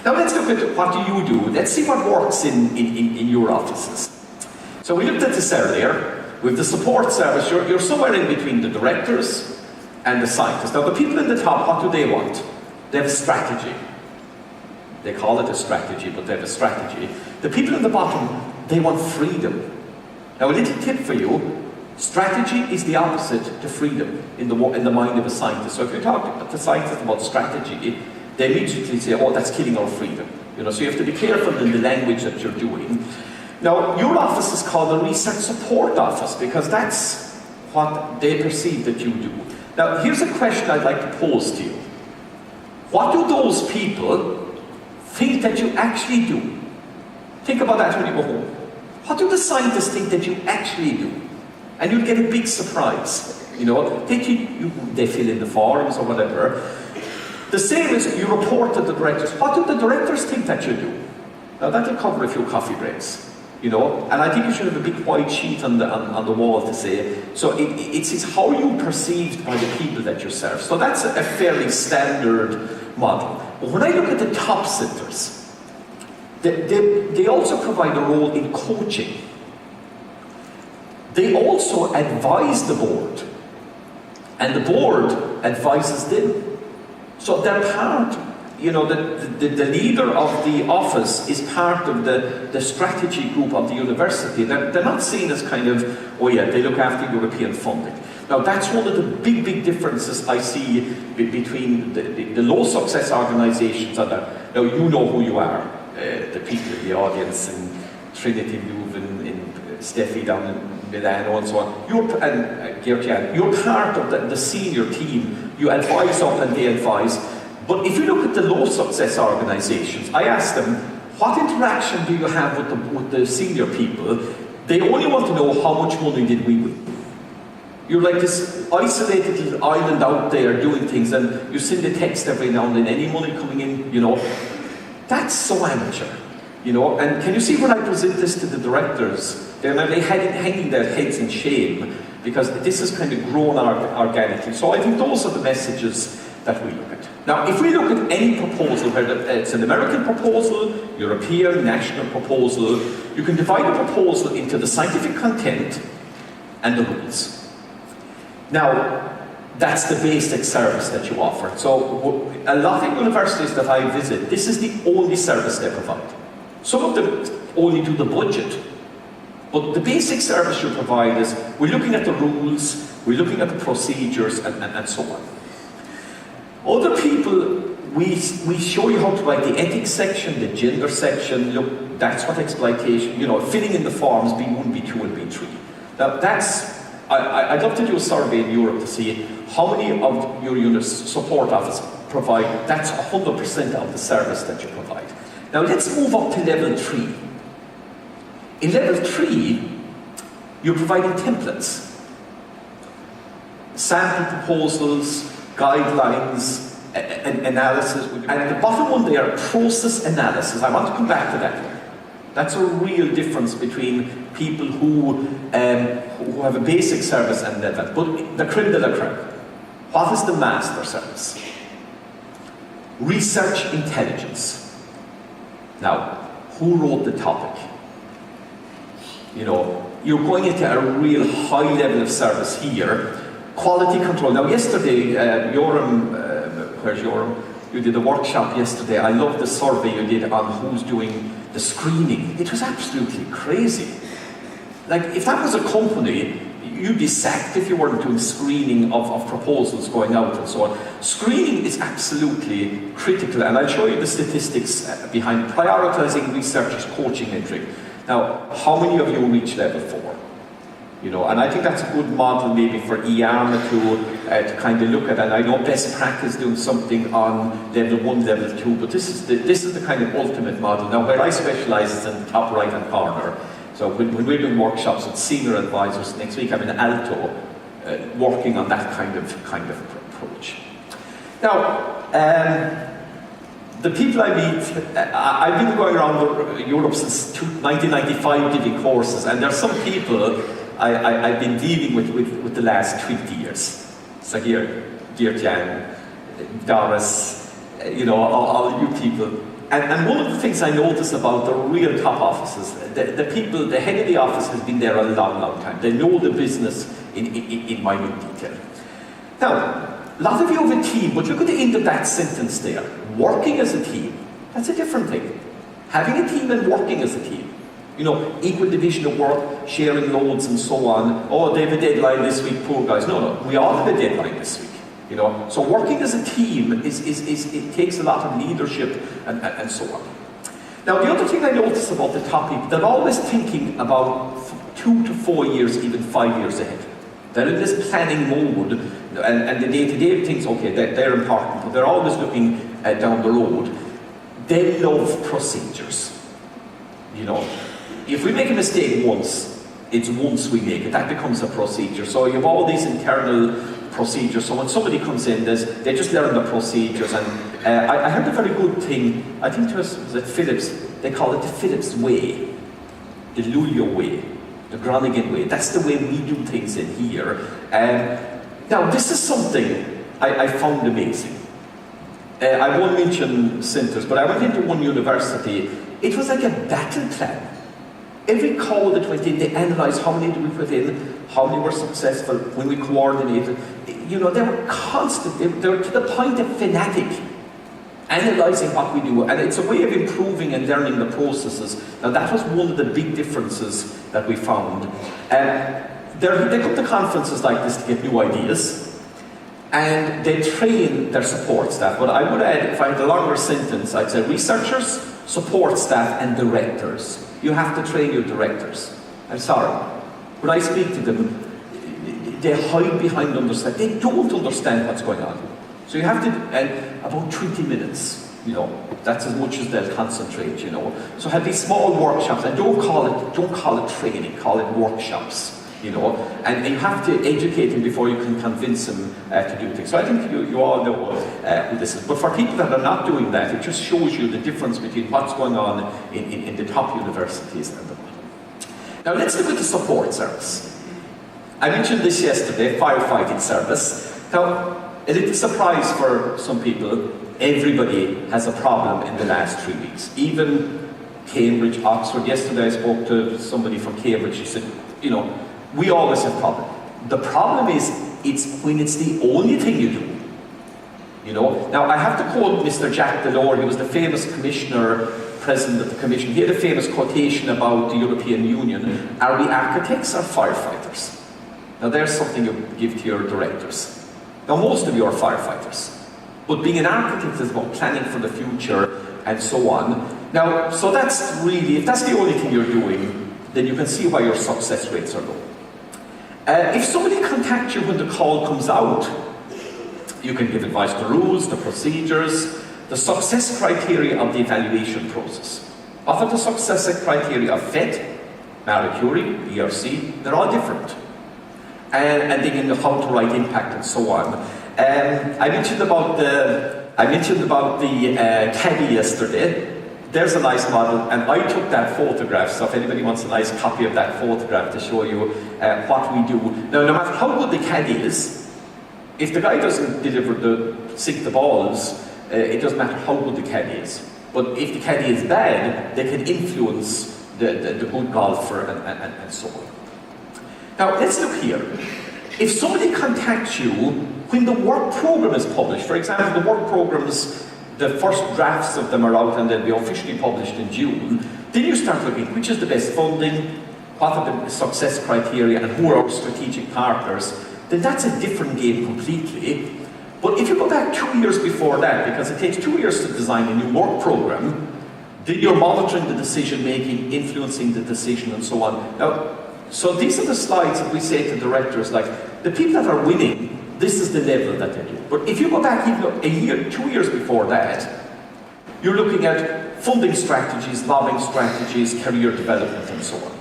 Now let's look at what do you do. Let's see what works in your offices. So we looked at this earlier. With the support service, you're somewhere in between the directors and the scientists. Now the people in the top, what do they want? They have a strategy. They call it a strategy, but they have a strategy. The people in the bottom, they want freedom. Now a little tip for you, strategy is the opposite to freedom in the mind of a scientist. So if you're talking to scientists about strategy, they immediately say, oh, that's killing our freedom. So you have to be careful in the language that you're doing. Now, your office is called a research support office because that's what they perceive that you do. Now, here's a question I'd like to pose to you. What do those people think that you actually do? Think about that when you go home. What do the scientists think that you actually do? And you'll get a big surprise. They fill in the forms or whatever. The same as you report to the directors. What do the directors think that you do? Now, that'll cover a few coffee breaks. And I think you should have a big white sheet on the wall to say, so it's how you perceived by the people that you serve. So that's a fairly standard model. But when I look at the top centres, they also provide a role in coaching. They also advise the board, and the board advises them. So they're part. The leader of the office is part of the strategy group of the university. They're not seen as kind of, oh yeah, they look after European funding. Now that's one of the big differences I see between the low success organisations and now you know who you are, the people in the audience in Trinity Leuven, in Steffi down in Milano and so on. And Geert-Jan, you're part of the senior team. You advise up and they advise. But if you look at the low success organisations, I ask them, what interaction do you have with the senior people? They only want to know how much money did we win. You're like this isolated little island out there doing things, and you send a text every now and then, any money coming in, That's so amateur, And can you see when I present this to the directors? They're hanging their heads in shame, because this has kind of grown organically. So I think those are the messages that we look at. Now, if we look at any proposal, whether it's an American proposal, European, national proposal, you can divide the proposal into the scientific content and the rules. Now, that's the basic service that you offer. So, a lot of universities that I visit, this is the only service they provide. Some of them only do the budget. But the basic service you provide is, we're looking at the rules, we're looking at the procedures, and so on. Other people, we show you how to write the ethics section, the gender section. Look, that's what exploitation, filling in the forms B1, B2, and B3. Now I'd love to do a survey in Europe to see how many of your units support office provide. That's 100% of the service that you provide. Now let's move up to level 3. In level 3, you're providing templates, sample proposals, guidelines, analysis, and at the bottom one there, process analysis. I want to come back to that one. That's a real difference between people who have a basic service and level. But the creme de la creme. What is the master service? Research intelligence. Now, who wrote the topic? You're going into a real high level of service here. Quality control. Now yesterday, where's Yoram? You did a workshop yesterday. I love the survey you did on who's doing the screening. It was absolutely crazy. Like, if that was a company, you'd be sacked if you weren't doing screening of proposals going out and so on. Screening is absolutely critical, and I'll show you the statistics behind prioritizing researchers' coaching entry. Now, how many of you reach level 4? And I think that's a good model maybe for Earma to kind of look at. And I know best practice doing something on level 1, level 2, but this is the kind of ultimate model. Now, where I specialise is in the top right-hand corner. So when we're doing workshops with senior advisors next week, I'm in Alto, working on that kind of approach. Now, the people I meet, I've been going around Europe since 1995 giving courses, and there are some people I've been dealing with the last 20 years. So here, Geert-Jan, Doris, all you people, And one of the things I notice about the real top offices, the people, the head of the office has been there a long, long time. They know the business in minute detail. Now, a lot of you have a team, but look at the end of that sentence there. Working as a team, that's a different thing. Having a team and working as a team. You know, equal division of work, sharing loads and so on. Oh, they have a deadline this week, poor guys. No, we all have a deadline this week. You know, so working as a team it takes a lot of leadership and so on. Now, the other thing I notice about the top people, they're always thinking about 2 to 4 years, even 5 years ahead. They're in this planning mode, and the day-to-day things, okay, they're important, but they're always looking down the road. They love procedures. You know, if we make a mistake once, it's once we make it. That becomes a procedure. So you have all these internal procedures. So when somebody comes in, they just learn the procedures. And I heard a very good thing. I think it was at Phillips. They call it the Phillips way, the Luleå way, the Groningen way. That's the way we do things in here. Now, this is something I found amazing. I won't mention centres, but I went into one university. It was like a battle plan. Every call that went in, they analysed how many did we put in, how many were successful, when we coordinated. You know, they were constant, they were to the point of fanatic, analysing what we do. And it's a way of improving and learning the processes. Now, that was one of the big differences that we found. They come to conferences like this to get new ideas. And they train their support staff. But I would add, if I had a longer sentence, I'd say researchers, support staff, and directors. You have to train your directors. I'm sorry. When I speak to them, they hide behind understanding. They don't understand what's going on. So you have to, about 20 minutes, you know, that's as much as they'll concentrate, you know. So have these small workshops, and don't call it training, call it workshops. You know, and you have to educate them before you can convince them to do things. So I think you all know what this is. But for people that are not doing that, it just shows you the difference between what's going on in the top universities and the bottom. Now let's look at the support service. I mentioned this yesterday, firefighting service. Now, a little surprise for some people, everybody has a problem in the last 3 weeks. Even Cambridge, Oxford. Yesterday I spoke to somebody from Cambridge, he said, you know, we always have problems. The problem is, it's when it's the only thing you do. You know? Now, I have to quote Mr. Jacques Delors. He was the famous commissioner, president of the commission. He had a famous quotation about the European Union. Are we architects or firefighters? Now, there's something you give to your directors. Now, most of you are firefighters. But being an architect is about planning for the future and so on. Now, so that's really, if that's the only thing you're doing, then you can see why your success rates are low. If somebody contacts you when the call comes out, you can give advice, the rules, the procedures, the success criteria of the evaluation process. What are the success criteria of FET, Marie Curie, ERC? They're all different. And then you know how to write impact and so on. I mentioned about the caddy yesterday. There's a nice model, and I took that photograph, so if anybody wants a nice copy of that photograph to show you what we do. Now, no matter how good the caddy is, if the guy doesn't sink the balls, it doesn't matter how good the caddy is. But if the caddy is bad, they can influence the good golfer and so on. Now, let's look here. If somebody contacts you when the work program is published, for example, the work programs, the first drafts of them are out and they'll be officially published in June, then you start looking, which is the best funding, what are the success criteria, and who are our strategic partners, then that's a different game completely. But if you go back 2 years before that, because it takes 2 years to design a new work program, then you're monitoring the decision making, influencing the decision and so on. Now, so these are the slides that we say to directors, like, the people that are winning, this is the level that they do. But if you go back even a year, 2 years before that, you're looking at funding strategies, lobbying strategies, career development and so on.